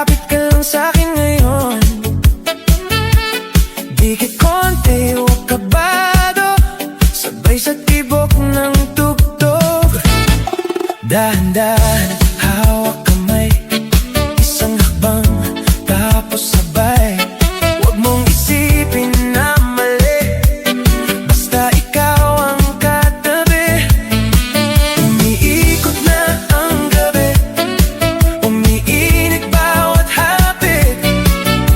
Lumapit ka lang sa'kin ngayon, dikit konti, huwag kabado, sabay sa tibok ng tugtog. Dahan-dahan, hawak kamay, isang hakbang, tapos sabay. Huwag mong isipin na mali, basta ikaw ang katabi. Umiikot na ang gabi, umiinit bawat hapit.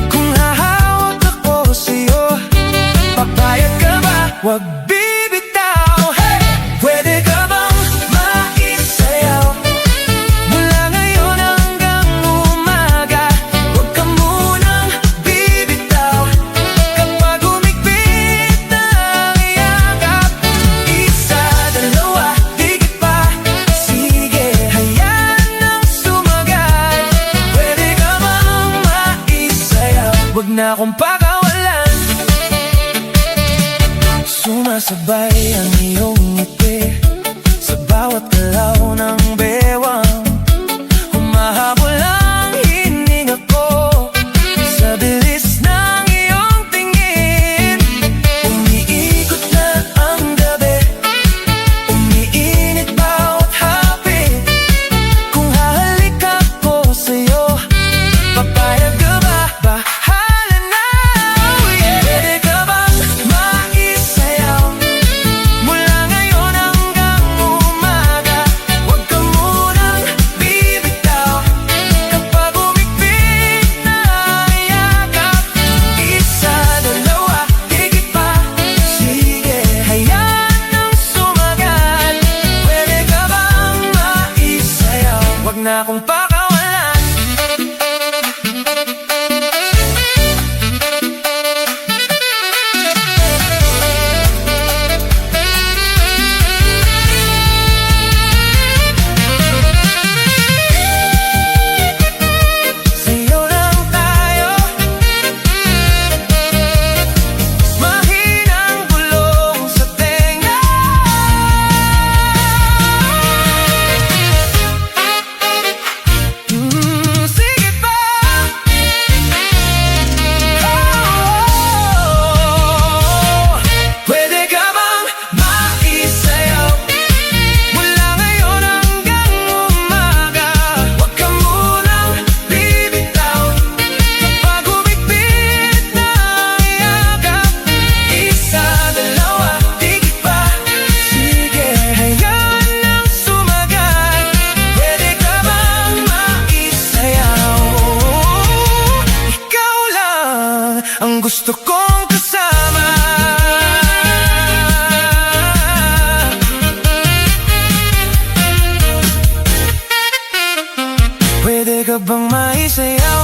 Kung hahawak ako sa'yo, papayag ka ba? Huwag bibitaw, hey! Pwede ka bang maisayaw mula ngayon hanggang umaga? Huwag ka munang bibitaw kapag umigpit na ang yakap. Isa, dalawa, higit pa, sige, hayaan nang sumagal. Pwede ka bang maisayaw, huwag na akong pakawalan. Sumasabay ang iyong ngiti sa bawat galaw ng bewang. Humahabol ang hininga ko sa bilis ng iyong tingin. Umiikot na ang gabi, umiinit bawat hapit. Kung hahalik ako sa'yo, papayag ka ba? Bahala na, yeah. Pwede ka bang maisayaw mula ngayon hanggang umaga? Huwag ka munang bibitaw kapag umigpit na ang yakap. Isa, dalawa, higit pa, sige, hayaan nang sumagal. Pwede ka bang maisayaw, huwag na akong pakawalan. Sa'yo lang tayo, mahinang bulong sa tenga. Sige pa, pwede ka bang maisayaw mula ngayon hanggang umaga? Huwag ka munang bibitaw kapag umigpit na ang yakap. Isa, dalawa, higit pa, sige, hayaan nang sumagal. Pwede ka bang maisayaw? Ikaw lang ang gusto kong kasama. Pwede ka bang maisayaw